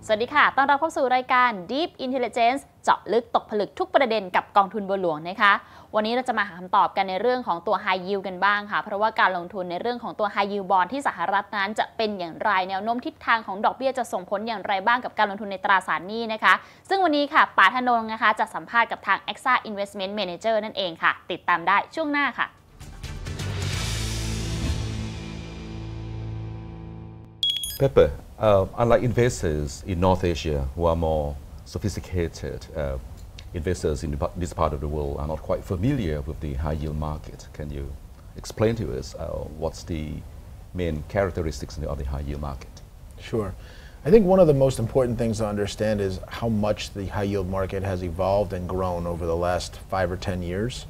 สวัสดีค่ะต้อนรับเข้าสู่รายการ Deep Intelligence เจาะลึกตกผลึกทุกประเด็นกับกองทุนบัวหลวงนะคะวันนี้เราจะมาหาคำตอบกันในเรื่องของตัว High Yield กันบ้างค่ะเพราะว่าการลงทุนในเรื่องของตัว High Yield Bond ที่สหรัฐนั้นจะเป็นอย่างไรแนวโน้มทิศทางของดอกเบี้ยจะส่งผลอย่างไรบ้างกับการลงทุนในตราสารหนี้นะคะซึ่งวันนี้ค่ะป๋าธนงนะคะจะสัมภาษณ์กับทาง AXA Investment Manager นั่นเองค่ะติดตามได้ช่วงหน้าค่ะPepper, unlike investors in North Asia who are more sophisticated, investors in this part of the world are not quite familiar with the high yield market. Can you explain to us what's the main characteristics of the high yield market? Sure. I think one of the most important things to understand is how much the high yield market has evolved and grown over the last 5 or 10 years.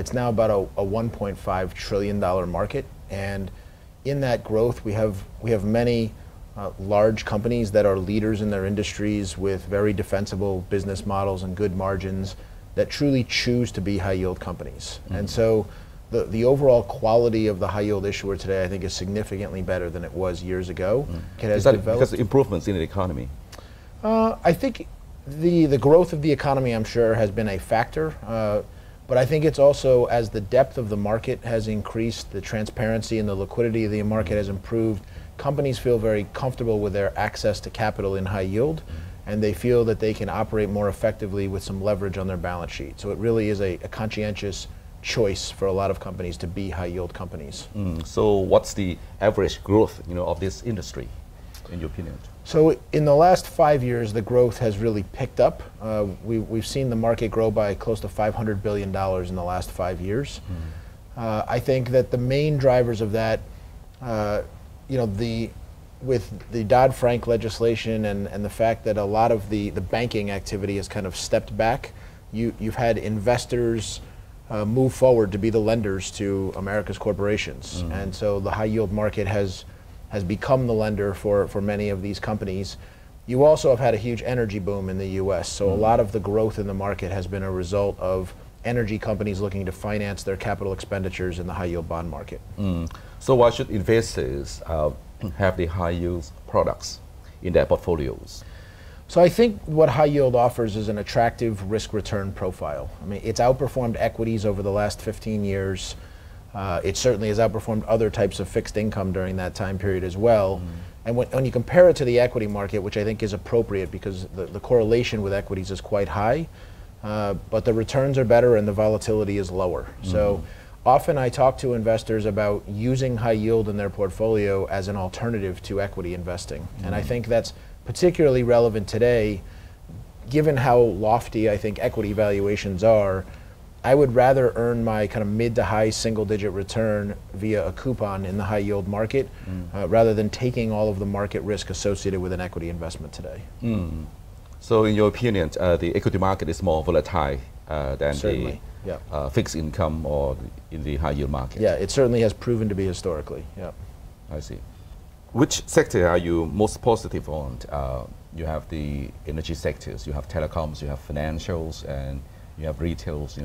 It's now about a $1.5 trillion market, and in that growth, we have many large companies that are leaders in their industries with very defensible business models and good margins that truly choose to be high yield companies. Mm-hmm. And so the overall quality of the high yield issuer today, I think, is significantly better than it was years ago. Mm-hmm. It has is that because of improvements in the economy? I think the growth of the economy, I'm sure, has been a factor. But I think it's also as the depth of the market has increased, the transparency and the liquidity of the market has improved, companies feel very comfortable with their access to capital in high yield, and they feel that they can operate more effectively with some leverage on their balance sheet. So it really is a conscientious choice for a lot of companies to be high yield companies. So what's the average growth, of this industry, in your opinion? So in the last 5 years, the growth has really picked up. We've seen the market grow by close to $500 billion in the last 5 years. I think that the main drivers of that, with the Dodd-Frank legislation and the fact that a lot of the banking activity has kind of stepped back, you've had investors move forward to be the lenders to America's corporations. And so the high yield market has become the lender for many of these companies. You also have had a huge energy boom in the US, so a lot of the growth in the market has been a result of energy companies looking to finance their capital expenditures in the high yield bond market. So why should investors have the high yield products in their portfolios? So I think what high yield offers is an attractive risk return profile. I mean, it's outperformed equities over the last 15 years. It certainly has outperformed other types of fixed income during that time period as well. And when you compare it to the equity market, which I think is appropriate because the correlation with equities is quite high, but the returns are better and the volatility is lower. So often I talk to investors about using high yield in their portfolio as an alternative to equity investing. And I think that's particularly relevant today, given how lofty I think equity valuations are. I would rather earn my kind of mid to high single digit return via a coupon in the high yield market rather than taking all of the market risk associated with an equity investment today. So in your opinion, the equity market is more volatile than Certainly, the fixed income or in the high yield market? Yeah, it certainly has proven to be historically. Yeah. I see. Which sector are you most positive on? You have the energy sectors, you have telecoms, you have financials, and you have retails,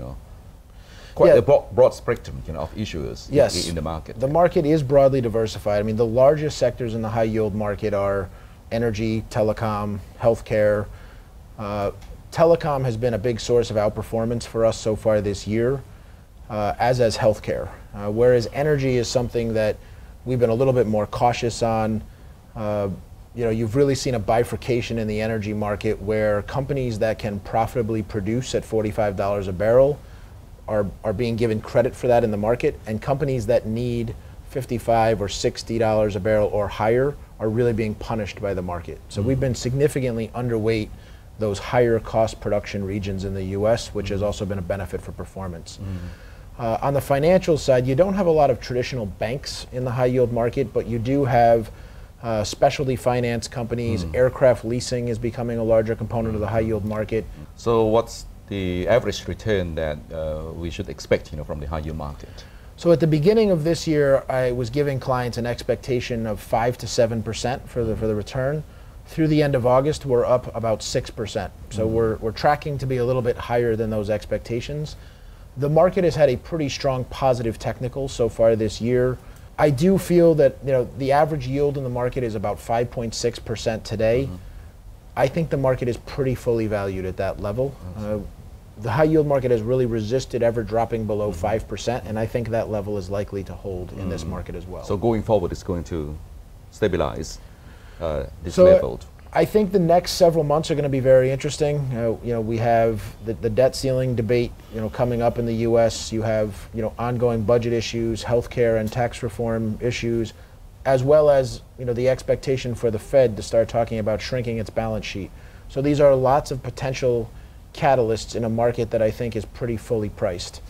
quite a broad spectrum of issuers in the market. The market is broadly diversified. I mean, the largest sectors in the high yield market are energy, telecom, healthcare. Telecom has been a big source of outperformance for us so far this year, as has healthcare. Whereas energy is something that we've been a little bit more cautious on. You've really seen a bifurcation in the energy market where companies that can profitably produce at $45 a barrel are being given credit for that in the market, and companies that need $55 or $60 a barrel or higher are really being punished by the market. So we've been significantly underweight those higher cost production regions in the US, which has also been a benefit for performance. On the financial side, you don't have a lot of traditional banks in the high yield market, but you do have specialty finance companies. Aircraft leasing is becoming a larger component of the high yield market. So what's the average return that we should expect from the high yield market? So at the beginning of this year, I was giving clients an expectation of 5 to 7% for the return. Through the end of August, we're up about 6%. So we're tracking to be a little bit higher than those expectations. The market has had a pretty strong positive technical so far this year. I do feel that the average yield in the market is about 5.6% today. I think the market is pretty fully valued at that level. The high yield market has really resisted ever dropping below 5%, and I think that level is likely to hold in this market as well. So going forward, it's going to stabilize this level. I think the next several months are going to be very interesting. We have the debt ceiling debate, coming up in the U.S. You have, ongoing budget issues, healthcare and tax reform issues, as well as, the expectation for the Fed to start talking about shrinking its balance sheet. So these are lots of potential catalysts in a market that I think is pretty fully priced.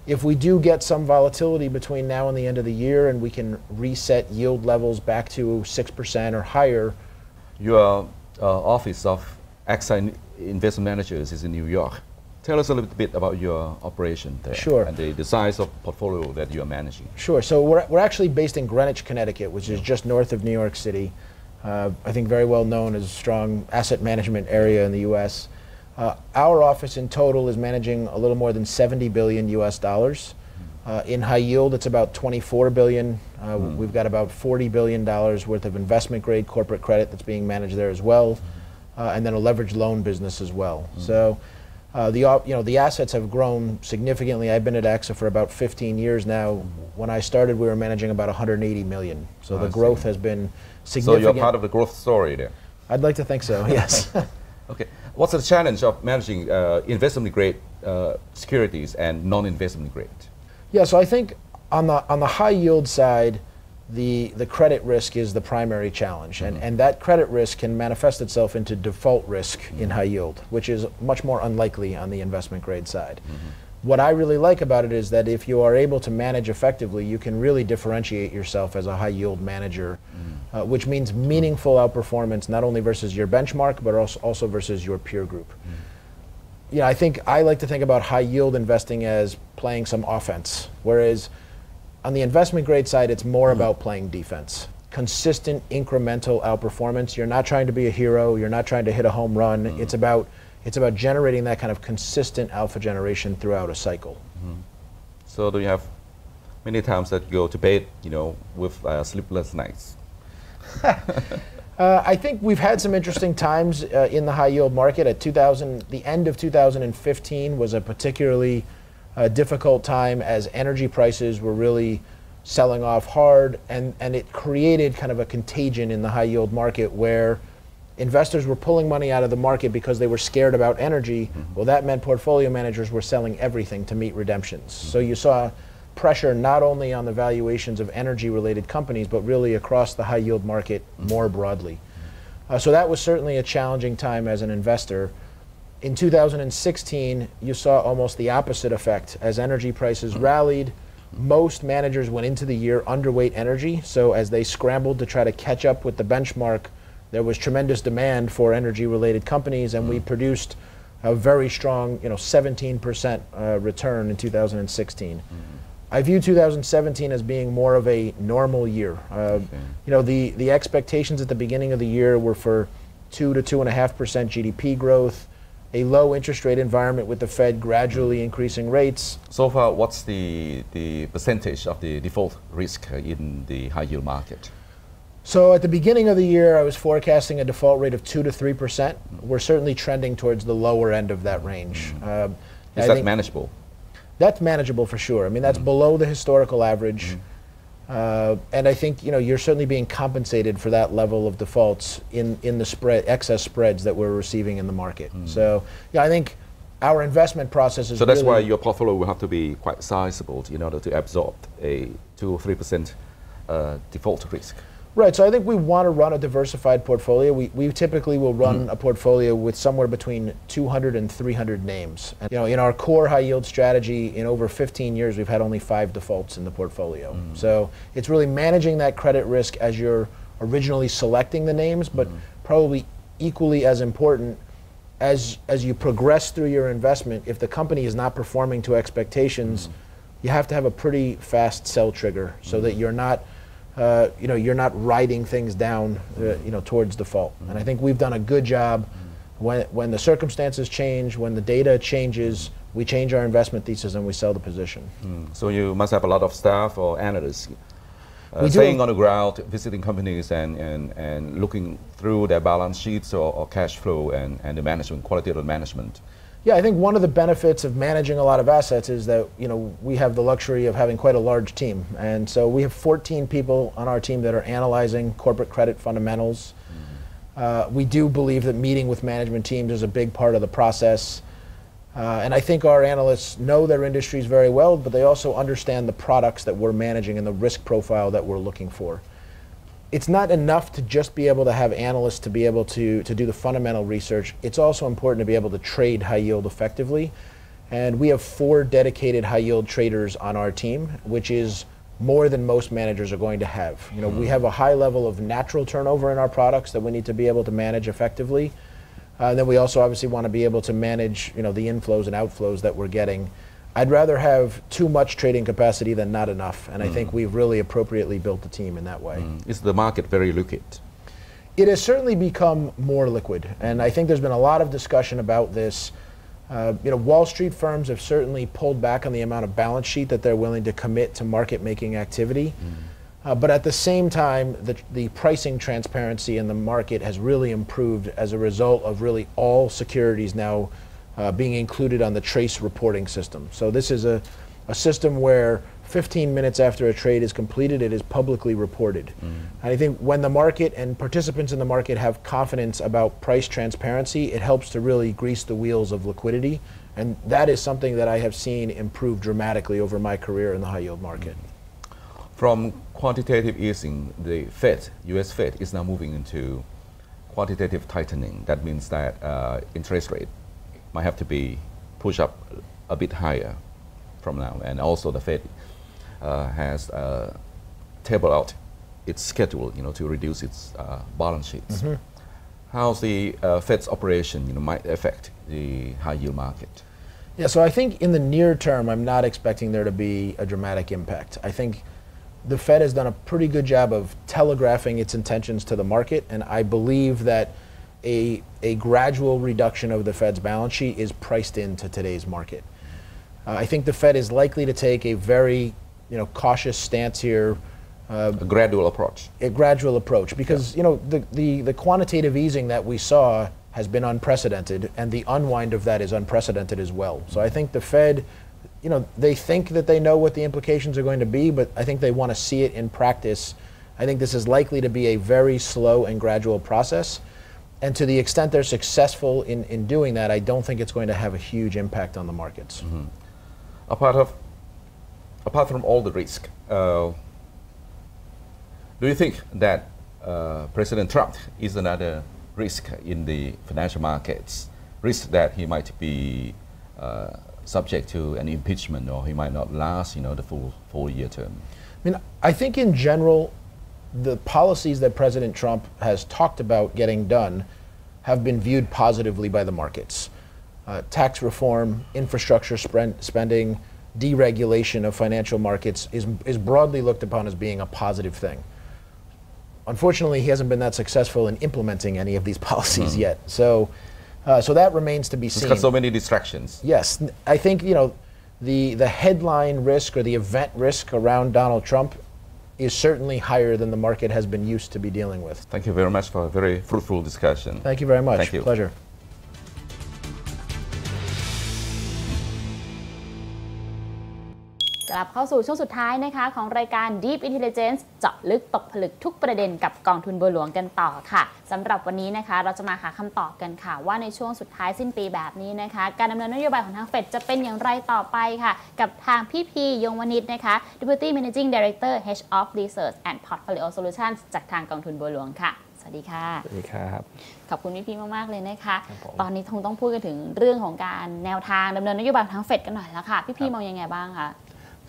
If we do get some volatility between now and the end of the year, and we can reset yield levels back to 6% or higher. Your office of AXA Investment Managers is in New York. Tell us a little bit about your operation there. Sure. And the size of portfolio that you are managing. Sure. So we're actually based in Greenwich, Connecticut, which is just north of New York City. I think very well known as a strong asset management area in the U.S. Our office in total is managing a little more than 70 billion US dollars. In high yield, it's about 24 billion. We've got about 40 billion dollars worth of investment grade corporate credit that's being managed there as well, and then a leveraged loan business as well. So the assets have grown significantly. I've been at AXA for about 15 years now. When I started, we were managing about 180 million. So the growth has been significant. So you're part of the growth story there. I'd like to think so, yes. Okay. What's the challenge of managing investment grade securities and non-investment grade? Yeah, so I think on the high yield side, the credit risk is the primary challenge, and that credit risk can manifest itself into default risk in high yield, which is much more unlikely on the investment grade side. What I really like about it is that if you are able to manage effectively, you can really differentiate yourself as a high yield manager, which means meaningful outperformance not only versus your benchmark, but also versus your peer group. I think I like to think about high yield investing as playing some offense, whereas on the investment grade side, it's more about playing defense. Consistent incremental outperformance. You're not trying to be a hero. You're not trying to hit a home run. It's about generating that kind of consistent alpha generation throughout a cycle. So do you have many times that you go to bed, with sleepless nights? I think we've had some interesting times in the high yield market. The end of 2015 was a particularly difficult time as energy prices were really selling off hard, and it created kind of a contagion in the high yield market where investors were pulling money out of the market because they were scared about energy. Well, that meant portfolio managers were selling everything to meet redemptions. So you saw pressure not only on the valuations of energy-related companies, but really across the high-yield market more broadly. So that was certainly a challenging time as an investor. In 2016, you saw almost the opposite effect. As energy prices rallied, most managers went into the year underweight energy. So as they scrambled to try to catch up with the benchmark, there was tremendous demand for energy-related companies, and we produced a very strong, 17% return in 2016. I view 2017 as being more of a normal year. The expectations at the beginning of the year were for 2 to 2.5% GDP growth, a low interest rate environment with the Fed gradually increasing rates. So far, what's the percentage of the default risk in the high yield market? So at the beginning of the year, I was forecasting a default rate of 2 to 3%. We're certainly trending towards the lower end of that range. Is that manageable? That's manageable for sure. I mean, that's below the historical average. And I think you're certainly being compensated for that level of defaults in the excess spreads that we're receiving in the market. So I think our investment process is. So that's why your portfolio will have to be quite sizable in order to absorb a 2 or 3% default risk. Right, so I think we want to run a diversified portfolio. We typically will run a portfolio with somewhere between 200 and 300 names. And, in our core high yield strategy, in over 15 years, we've had only 5 defaults in the portfolio. So it's really managing that credit risk as you're originally selecting the names, but probably equally as important as you progress through your investment. If the company is not performing to expectations, you have to have a pretty fast sell trigger so that you're not riding things down, towards default. And I think we've done a good job. When the circumstances change, when the data changes, we change our investment thesis and we sell the position. So you must have a lot of staff or analysts staying on the ground, visiting companies and looking through their balance sheets or cash flow and the management, quality of the management. Yeah, I think one of the benefits of managing a lot of assets is that we have the luxury of having quite a large team, and so we have 14 people on our team that are analyzing corporate credit fundamentals. We do believe that meeting with management teams is a big part of the process. And I think our analysts know their industries very well, but they also understand the products that we're managing and the risk profile that we're looking for. It's not enough to just be able to have analysts to be able to do the fundamental research. It's also important to be able to trade high yield effectively. And we have 4 dedicated high yield traders on our team, which is more than most managers are going to have. We have a high level of natural turnover in our products that we need to be able to manage effectively. Then we also obviously want to be able to manage, the inflows and outflows that we're getting. I'd rather have too much trading capacity than not enough, and I think we've really appropriately built the team in that way. Is the market very liquid? It has certainly become more liquid, and I think there's been a lot of discussion about this. Wall Street firms have certainly pulled back on the amount of balance sheet that they're willing to commit to market-making activity. But at the same time, the pricing transparency in the market has really improved as a result of really all securities now being included on the TRACE reporting system. So this is a system where 15 minutes after a trade is completed, it is publicly reported. And I think when the market and participants in the market have confidence about price transparency, it helps to really grease the wheels of liquidity. And that is something that I have seen improve dramatically over my career in the high yield market. From quantitative easing, the Fed, US Fed, is now moving into quantitative tightening. That means that interest rate might have to be pushed up a bit higher from now. And also the Fed has tabled out its schedule, to reduce its balance sheets. How's the Fed's operation, might affect the high yield market? Yeah, so I think in the near term, I'm not expecting there to be a dramatic impact. I think the Fed has done a pretty good job of telegraphing its intentions to the market, and I believe that a gradual reduction of the Fed's balance sheet is priced into today's market. I think the Fed is likely to take a very cautious stance here. A gradual approach. A gradual approach, because the quantitative easing that we saw has been unprecedented, and the unwind of that is unprecedented as well. So I think the Fed, they think that they know what the implications are going to be, but I think they want to see it in practice. I think this is likely to be a very slow and gradual process. And to the extent they're successful in doing that, I don't think it's going to have a huge impact on the markets. Apart from all the risk, do you think that President Trump is another risk in the financial markets? Risk that he might be subject to an impeachment, or he might not last, the full 4-year term? I think in general, the policies that President Trump has talked about getting done have been viewed positively by the markets. Tax reform, infrastructure spending, deregulation of financial markets is broadly looked upon as being a positive thing. Unfortunately, he hasn't been that successful in implementing any of these policies yet. So that remains to be seen. He's got so many distractions. Yes, I think the headline risk or the event risk around Donald Trump is certainly higher than the market has been used to be dealing with. Thank you very much for a very fruitful discussion. Thank you very much. Thank you. Pleasure. กลับเข้าสู่ช่วงสุดท้ายนะคะของรายการ Deep Intelligence เจาะลึกตกผลึกทุกประเด็นกับกองทุนบัวหลวงกันต่อค่ะสำหรับวันนี้นะคะเราจะมาหาคำตอบกันค่ะว่าในช่วงสุดท้ายสิ้นปีแบบนี้นะคะการดำเนินนโยบายของทางเฟดจะเป็นอย่างไรต่อไปค่ะกับทางพี่พียงวณิชนะคะ Deputy Managing Director Head of Research and Portfolio Solutions จากทางกองทุนบัวหลวงค่ะสวัสดีค่ะสวัสดีครับขอบคุณพี่มากๆเลยนะคะตอนนี้คงต้องพูดกันถึงเรื่องของการแนวทางดำเนินนโยบายของทางเฟดกันหน่อยแล้วค่ะพี่มองยังไงบ้างคะ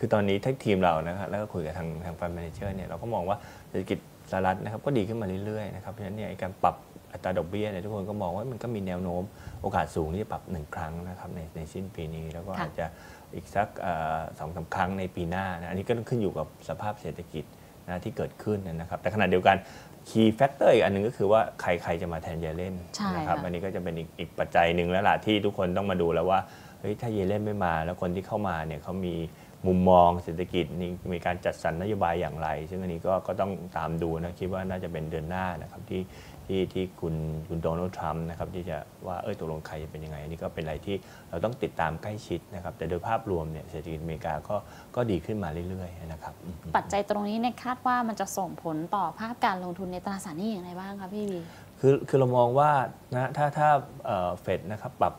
คือตอนนี้ทั้งทีมเรานะครับแล้วก็คุยกับทางฟันแมเนเจอร์เนี่ยเราก็มองว่าเศรษฐกิจสหรัฐนะครับก็ดีขึ้นมาเรื่อยๆนะครับเพราะฉะนั้นเนี่ยการปรับอัตราดอกเบี้ยเนี่ยทุกคนก็มองว่ามันก็มีแนวโน้มโอกาสสูงที่จะปรับ1ครั้งนะครับในสิ้นปีนี้แล้วก็อาจจะอีกสัก2-3 ครั้งในปีหน้านะอันนี้ก็ต้องขึ้นอยู่กับสภาพเศรษฐกิจนะที่เกิดขึ้นนะครับแต่ขณะเดียวกันคีย์แฟกเตอร์อีกอันหนึ่งก็คือว่าใครจะมาแทนเยเลนนะครับอันนี้ก็จะเป็นอีกปัจจัยหนึ่งแล้วล่ะที่ทุกคนต้องมาดูแล้วว่าเฮ้ยถ้าเยเลนไม่มาแล้วคนที่เข้ามาเนี่ยเขามี มุมมองเศรษฐกิจนี่มีการจัดสรรนโยบายอย่างไรซึ่งอันนี้ก็ต้องตามดูนะคิดว่าน่าจะเป็นเดือนหน้านะครับที่คุณโดนัลด์ทรัมป์นะครับที่จะว่าตกลงใครจะเป็นยังไงอันนี้ก็เป็นอะไรที่เราต้องติดตามใกล้ชิดนะครับแต่โดยภาพรวมเนี่ยเศรษฐกิจอเมริกาก็ดีขึ้นมาเรื่อยๆนะครับปัจจัยตรงนี้เนี่ยคาดว่ามันจะส่งผลต่อภาพการลงทุนในตราสารหนี้อย่างไรบ้างคะพี่บีคือเรามองว่านะถ้าเฟดนะครับปรับ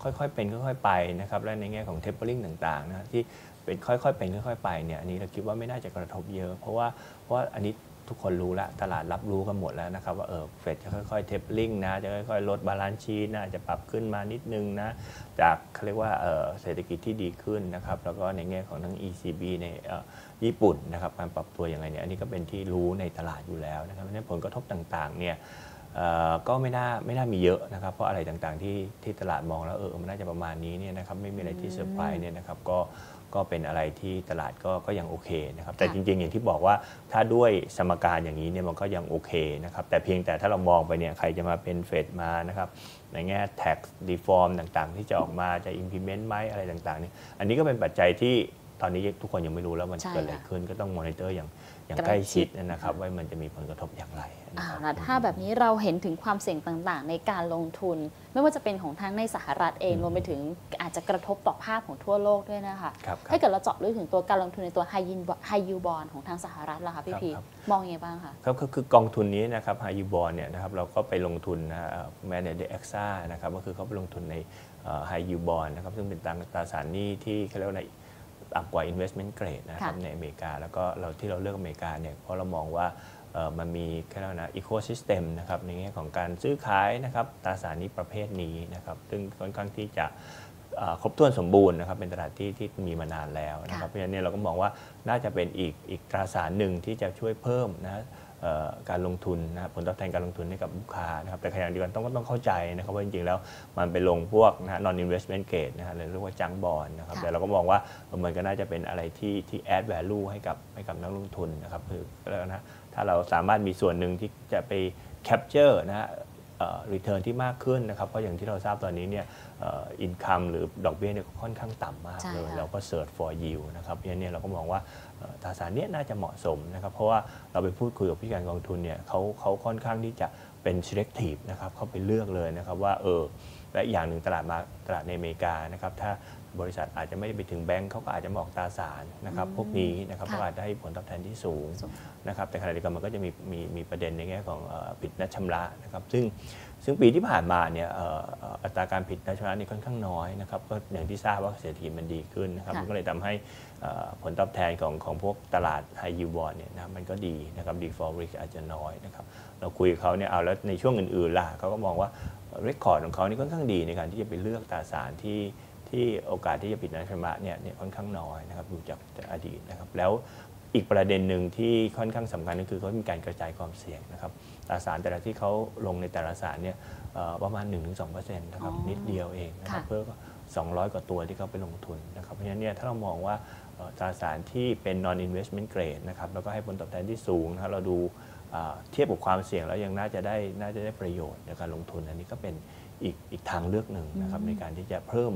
ค่อยๆเป็นค่อยๆไปนะครับและในแง่ของเทปเปอร์ลิงต่างๆนะที่เป็นค่อยๆเป็นค่อยๆไปเนี่ยอันนี้เราคิดว่าไม่น่าจะกระทบเยอะเพราะว่าอันนี้ทุกคนรู้แล้วตลาดรับรู้กันหมดแล้วนะครับว่าเฟดจะค่อยๆเทปลิงนะจะค่อยๆลดบาลานซ์ชีทนะจะปรับขึ้นมานิดนึงนะจากเขาเรียกว่าเศรษฐกิจที่ดีขึ้นนะครับแล้วก็ในแง่ของทั้ง ECB ในญี่ปุ่นนะครับการปรับตัวอย่างไรเนี่ยอันนี้ก็เป็นที่รู้ในตลาดอยู่แล้วนะครับเพราะฉะนั้นผลกระทบต่างๆเนี่ยก็ไม่น่ามีเยอะนะครับเพราะอะไรต่างๆที่ตลาดมองแล้วมันน่าจะประมาณนี้เนี่ยนะครับไม่มีอะไรที่เซอร์ไพรส์เนี่ยนะครับก็เป็นอะไรที่ตลาดก็ยังโอเคนะครับแต่จริงๆอย่างที่บอกว่าถ้าด้วยสมการอย่างนี้เนี่ยมันก็ยังโอเคนะครับแต่เพียงแต่ถ้าเรามองไปเนี่ยใครจะมาเป็นเฟดมานะครับในแง่ tax reform ต่างๆที่จะออกมาจะ implement ไหมอะไรต่างๆนี่อันนี้ก็เป็นปัจจัยที่ตอนนี้ทุกคนยังไม่รู้แล้วมันเกิดอะไรขึ้นก็ต้องมอนิเตอร์อย่างใกล้ชิดนะครับว่ามันจะมีผลกระทบอย่างไรแล้วถ้าแบบนี้เราเห็นถึงความเสี่ยงต่างๆในการลงทุนไม่ว่าจะเป็นของทั้งในสหรัฐเองรวมไปถึงอาจจะกระทบต่อภาพของทั่วโลกด้วยนะคะถ้าเกิดเราเจาะลึกถึงตัวการลงทุนในตัว high yield bond ของทางสหรัฐล่ะคะพี่พีมองยังไงบ้างคะครับคือกองทุนนี้นะครับ high yield bond เนี่ยนะครับเราก็ไปลงทุนแมนเดอร์เอ็กซ่านะครับก็คือเขาไปลงทุนใน high yield bond นะครับซึ่งเป็นตราสารหนี้ที่เขาเรียกว่าต่ำกว่า investment grade นะครับในอเมริกาแล้วก็ที่เราเลือกอเมริกาเนี่ยเพราะเรามองว่ามันมีแค่แล้วนะ ecosystem นะครับในแง่ของการซื้อขายนะครับตราสารหนี้ประเภทนี้นะครับซึ่งค่อนข้างที่จะครบถ้วนสมบูรณ์นะครับเป็นตลาดที่มีมานานแล้วนะครับเพราะฉะนั้นเราก็มองว่าน่าจะเป็นอีกตราสารหนึ่งที่จะช่วยเพิ่มนะการลงทุนนะผลตอบแทนการลงทุนให้กับลูกค้านะครับแต่ขณะเดียวกันต้องเข้าใจนะครับว่าจริงๆแล้วมันไปลงพวกนะ non investment grade นะฮะเรียกว่าจังบอนนะครับแต่เราก็มองว่ามันก็น่าจะเป็นอะไรที่ add value ให้กับนักลงทุนนะครับคือแล้วนะถ้าเราสามารถมีส่วนหนึ่งที่จะไป capture นะreturn ที่มากขึ้นนะครับเพราะอย่างที่เราทราบตอนนี้เนี่ยincome หรือดอกเบี้ยเนี่ยค่อนข้างต่ำมากเลยเราก็ search for yield นะครับเพราะฉะนั้นเราก็มองว่าตราสารนี้น่าจะเหมาะสมนะครับเพราะว่าเราไปพูดคุยกับผู้จัดการกองทุนเนี่ยเขาค่อนข้างที่จะเป็น selective นะครับเขาไปเลือกเลยนะครับว่าและอย่างหนึ่งตลาดในอเมริกานะครับถ้าบริษัทอาจจะไม่ได้ไปถึงแบงก์เขาก็อาจจะมาออกตราสารนะครับพวกนี้นะครับก็อาจจะให้ผลตอบแทนที่สูงนะครับแต่ขณะเดียวกันมันก็จะมีประเด็นในแง่ของผิดนัดชำระนะครับซึ่งปีที่ผ่านมาเนี่ยอัตราการผิดนัดชำระนี่ค่อนข้างน้อยนะครับก็อย่างที่ทราบว่าเศรษฐกิจมันดีขึ้นนะครับมันก็เลยทำให้ผลตอบแทนของพวกตลาด high yield bond เนี่ยนะมันก็ดีนะครับ default risk อาจจะน้อยนะครับเราคุยกับเขาเนี่ยเอาแล้วในช่วงอื่นๆล่ะเขาก็มองว่า record ของเขานี่ค่อนข้างดีในการที่จะไปเลือกตราสารที่โอกาสที่จะผิดนัดชำระเนี่ยค่อนข้างน้อยนะครับดูจากอดีตนะครับแล้วอีกประเด็นหนึ่งที่ค่อนข้างสำคัญก็คือเขามีการกระจายความเสี่ยงนะครับตราสารแต่ละที่เขาลงในแต่ละสารเนี่ยประมาณ 1-2% นะครับนิดเดียวเองนะครับเพื่อ200 กว่าตัวที่เขาไปลงทุนนะครับเพราะฉะนั้นเนี่ยถ้าเรามองว่าตราสารที่เป็น non investment grade นะครับแล้วก็ให้ผลตอบแทนที่สูงนะครับเราดูเทียบกับความเสี่ยงแล้วยังน่าจะได้ประโยชน์ในการลงทุนอันนี้ก็เป็นอีกทางเลือกหนึ่งนะครับในการที่จะเพิ่ม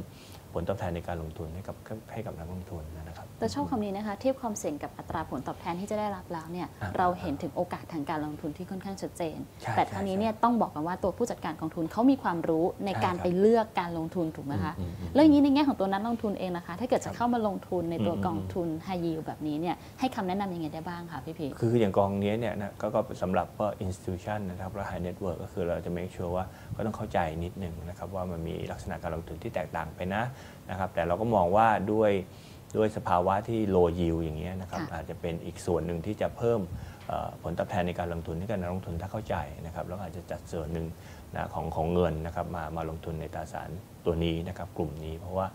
ผลตอบแทนในการลงทุนให้กับนักลงทุนนะครับแต่ชอบคำนี้นะคะเทียบความเสี่ยงกับอัตราผลตอบแทนที่จะได้รับแล้วเนี่ยเราเห็นถึงโอกาสทางการลงทุนที่ค่อนข้างชัดเจนแต่ทั้งนี้เนี่ยต้องบอกกันว่าตัวผู้จัดการกองทุนเขามีความรู้ในการไปเลือกการลงทุนถูกไหมคะแล้วอย่างนี้ในแง่ของตัวนักลงทุนเองนะคะถ้าเกิดจะเข้ามาลงทุนในตัวกองทุน high yield แบบนี้เนี่ยให้คำแนะนำยังไงได้บ้างคะพี่พีคืออย่างกองนี้เนี่ยนะก็สำหรับ institution นะครับและ high net worth ก็คือเราจะ make sure ว่าก็ต้องเข้าใจนิดนึงนะครับว่ามันมีลักษณะการลงทุนที่แตกต่างไปนะครับแต่เราก็มองว่าด้วยสภาวะที่ low yield อย่างเงี้ยนะครับอาจจะเป็นอีกส่วนหนึ่งที่จะเพิ่มผลตอบแทนในการลงทุนให้กับนักลงทุนถ้าเข้าใจนะครับแล้วอาจจะจัดส่วนหนึ่งนะของเงินนะครับมาลงทุนในตราสารตัวนี้นะครับกลุ่มนี้เพราะว่า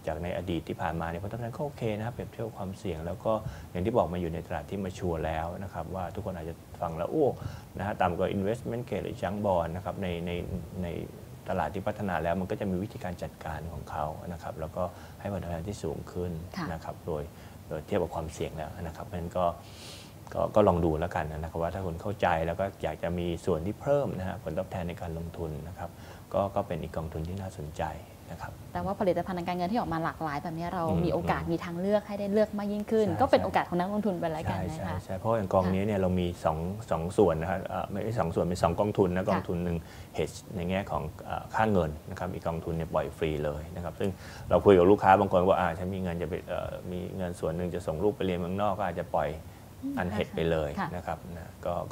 จากในอดีตที่ผ่านมาเนี่ยผลตอบแทนก็โอเคนะครับเปรียบเทียบความเสี่ยงแล้วก็อย่างที่บอกมาอยู่ในตลาดที่มาชัวร์แล้วนะครับว่าทุกคนอาจจะฟังแล้วนะฮะต่ำกว่า investment grade หรือจังบอนนะครับในตลาดที่พัฒนาแล้วมันก็จะมีวิธีการจัดการของเขานะครับแล้วก็ให้ผลตอบแทนที่สูงขึ้นนะครับโดยเทียบกับความเสี่ยงแล้วนะครับเพราะฉะนั้นก็ลองดูแล้วกันนะครับว่าถ้าคุณเข้าใจแล้วก็อยากจะมีส่วนที่เพิ่มนะฮะผลตอบแทนในการลงทุนนะครับก็เป็นอีกกองทุนที่น่าสนใจ นะครับแต่ว่าผลิตภัณฑ์ทางการเงินที่ออกมาหลากหลายแบบนี้เรามีโอกาสมีทางเลือกให้ได้เลือกมากยิ่งขึ้นก็เป็นโอกาสของนักลงทุนไปแล้วกันนะคะใช่เพราะอย่างกองนี้เนี่ยเรามี2ส่วนนะครับไม่ใช่2ส่วนเป็น2กองทุนนะกองทุนหนึ่ง hedge ในแง่ของค่าเงินนะครับอีกกองทุนเนี่ยปล่อยฟรีเลยนะครับซึ่งเราคุยกับลูกค้าบางคนว่าฉันมีเงินจะไปมีเงินส่วนหนึ่งจะส่งลูกไปเรียนเมืองนอกก็อาจจะปล่อยอันเฮดไปเลยนะครับ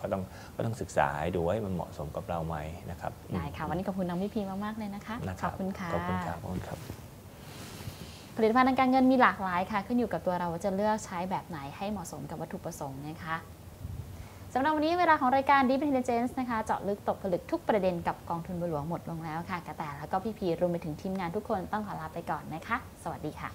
ก็ต้องศึกษาให้ดูว่ามันเหมาะสมกับเราไหมนะครับได้ค่ะวันนี้ขอบคุณน้องพี่พีมากๆเลยนะคะขอบคุณค่ะขอบคุณครับผลิตภัณฑ์ทางการเงินมีหลากหลายค่ะขึ้นอยู่กับตัวเราว่าจะเลือกใช้แบบไหนให้เหมาะสมกับวัตถุประสงค์นะคะสำหรับวันนี้เวลาของรายการ Deep Intelligence นะคะเจาะลึกตกผลึกทุกประเด็นกับกองทุนบัวหลวงหมดลงแล้วค่ะกระแตแล้วก็พี่พีรวมไปถึงทีมงานทุกคนต้องขอลาไปก่อนนะคะสวัสดีค่ะ